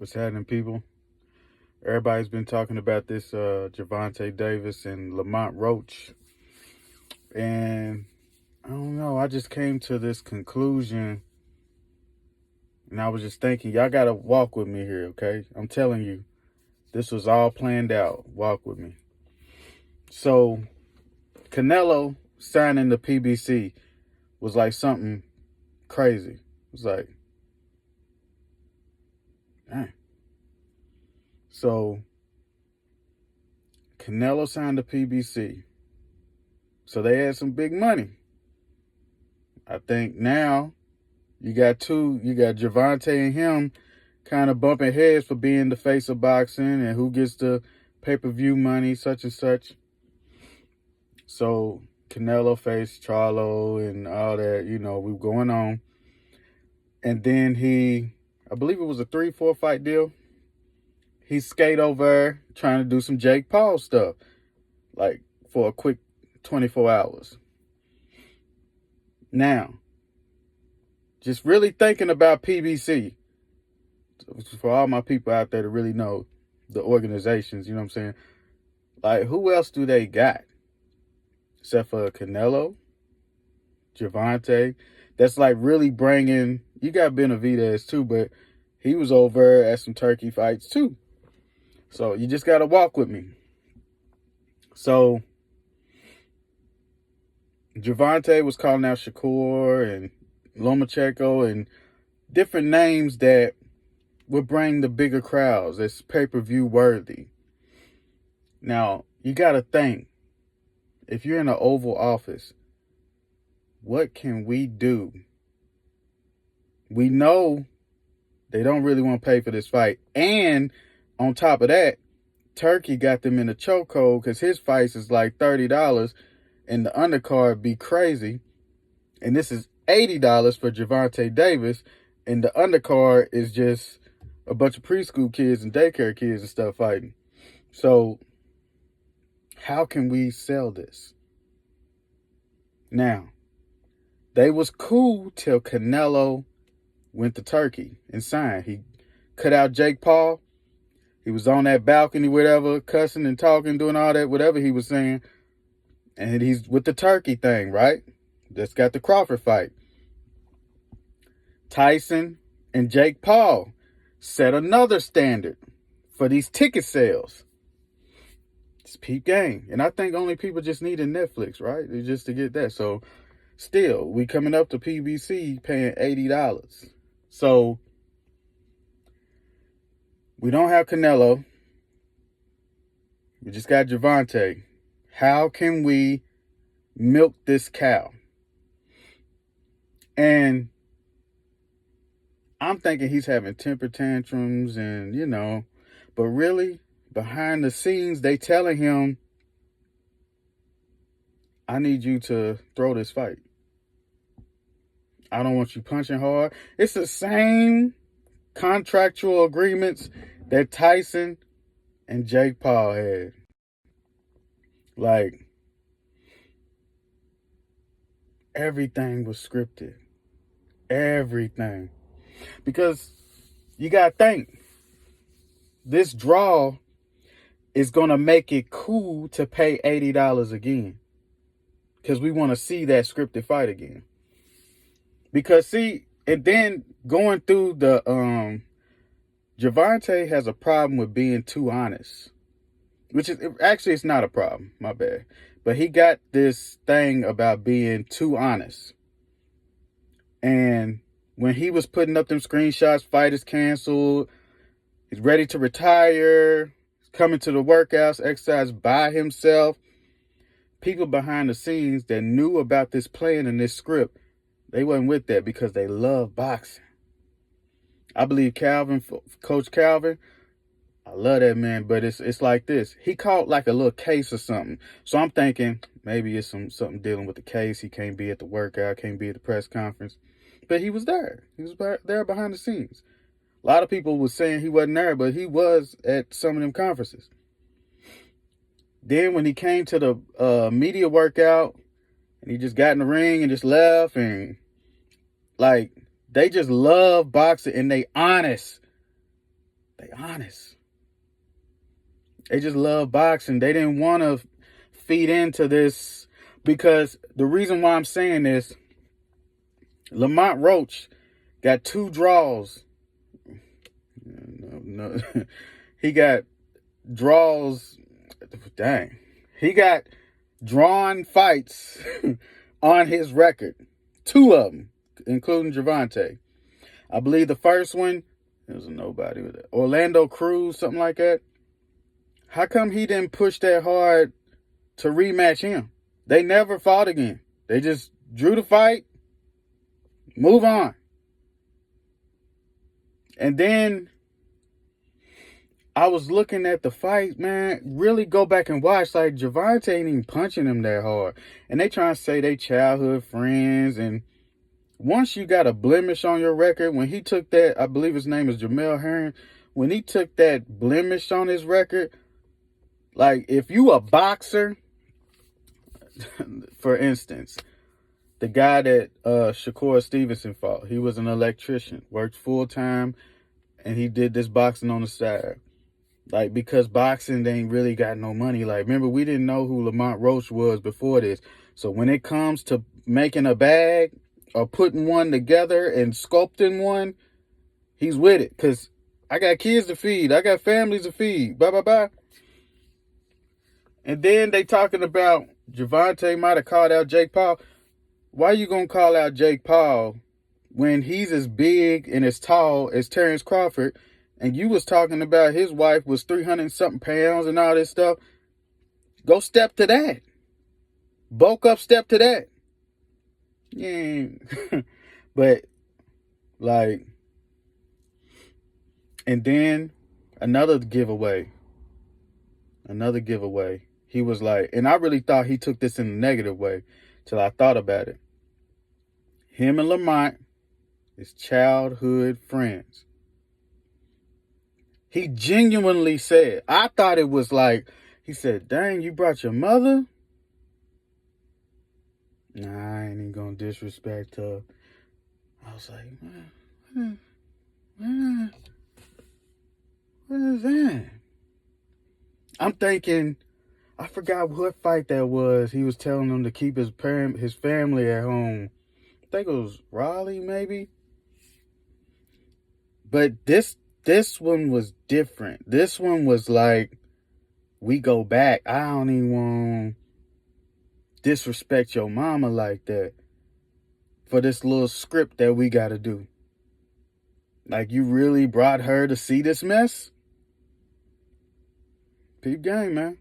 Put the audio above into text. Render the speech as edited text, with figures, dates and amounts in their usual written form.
What's happening, people? Everybody's been talking about this Gervonta Davis and Lamont Roach. And I don't know, I just came to this conclusion and I was just thinking, y'all got to walk with me here, okay? I'm telling you, this was all planned out. Walk with me. So, Canelo signing the PBC was like something crazy. It was like, dang. So, Canelo signed the PBC. So they had some big money. I think now you got Gervonta and him kind of bumping heads for being the face of boxing and who gets the pay-per-view money, such and such. So Canelo faced Charlo and all that, we were going on. And then I believe it was a 3-4 fight deal. He skate over trying to do some Jake Paul stuff, like for a quick 24 hours. Now, just really thinking about PBC, for all my people out there to really know the organizations, you know what I'm saying? Like, who else do they got? Except for Canelo, Gervonta. That's like really bringing, you got Benavidez too, but he was over at some turkey fights too. So you just got to walk with me. So Gervonta was calling out Shakur and Lomachenko and different names that would bring the bigger crowds. It's pay-per-view worthy. Now, you got to think, if you're in an Oval Office, what can we do? We know they don't really want to pay for this fight. And on top of that, Turkey got them in a chokehold because his fights is like $30 and the undercard be crazy. And this is $80 for Gervonta Davis. And the undercard is just a bunch of preschool kids and daycare kids and stuff fighting. So how can we sell this? Now, they was cool till Canelo went to Turkey and signed. He cut out Jake Paul. He was on that balcony, whatever, cussing and talking, doing all that, whatever he was saying. And he's with the Turkey thing, right? That's got the Crawford fight. Tyson and Jake Paul set another standard for these ticket sales. It's peep game. And I think only people just need a Netflix, right? Just to get that. So still, we coming up to PBC paying $80. So we don't have Canelo. We just got Gervonta. How can we milk this cow? And I'm thinking he's having temper tantrums and, but really, behind the scenes, they telling him, I need you to throw this fight. I don't want you punching hard. It's the same contractual agreements that Tyson and Jake Paul had. Like, everything was scripted. Everything. Because you got to think, this draw is going to make it cool to pay $80 again. Because we want to see that scripted fight again. Because, see, and then going through the, Gervonta has a problem with being too honest. Which is, actually, it's not a problem. My bad. But he got this thing about being too honest. And when he was putting up them screenshots, fight is canceled, he's ready to retire, he's coming to the workouts, exercise by himself. People behind the scenes that knew about this plan and this script, they wasn't with that because they love boxing. I believe Coach Calvin, I love that man, but it's like this. He caught like a little case or something. So I'm thinking maybe it's something dealing with the case. He can't be at the workout, can't be at the press conference. But he was there. He was there behind the scenes. A lot of people were saying he wasn't there, but he was at some of them conferences. Then when he came to the media workout, and he just got in the ring and just left, and like, they just love boxing and they honest. They honest. They just love boxing. They didn't want to feed into this, because the reason why I'm saying this, Lamont Roach got 2 draws. No. He got draws. Dang. He got drawn fights on his record. 2 of them, including Gervonta. I believe the first one, it was a nobody with it. Orlando Cruz, something like that. How come he didn't push that hard to rematch him? They never fought again. They just drew the fight, move on. And then I was looking at the fight, man. Really go back and watch. Like, Gervonta ain't even punching him that hard. And they trying to say they childhood friends. And once you got a blemish on your record, when he took that, I believe his name is Jamel Herring, when he took that blemish on his record, like, if you a boxer, for instance, the guy that Shakur Stevenson fought, he was an electrician, worked full-time, and he did this boxing on the side. Like, because boxing, they ain't really got no money. Like, remember, we didn't know who Lamont Roach was before this. So when it comes to making a bag or putting one together and sculpting one, he's with it. Because I got kids to feed. I got families to feed. Blah, blah, blah. And then they talking about Gervonta might have called out Jake Paul. Why you going to call out Jake Paul when he's as big and as tall as Terrence Crawford? And you was talking about his wife was 300-something pounds and all this stuff. Go step to that. Bulk up, step to that. Yeah. But, like, and then another giveaway. He was like, and I really thought he took this in a negative way till I thought about it. Him and Lamont is childhood friends. He genuinely said, I thought it was like, he said, dang, you brought your mother? Nah, I ain't even gonna disrespect her. I was like, what is that? I'm thinking, I forgot what fight that was. He was telling them to keep his family at home. I think it was Raleigh, maybe. But this one was different. This one was like, we go back. I don't even want to disrespect your mama like that for this little script that we got to do. Like, you really brought her to see this mess? Peep game, man.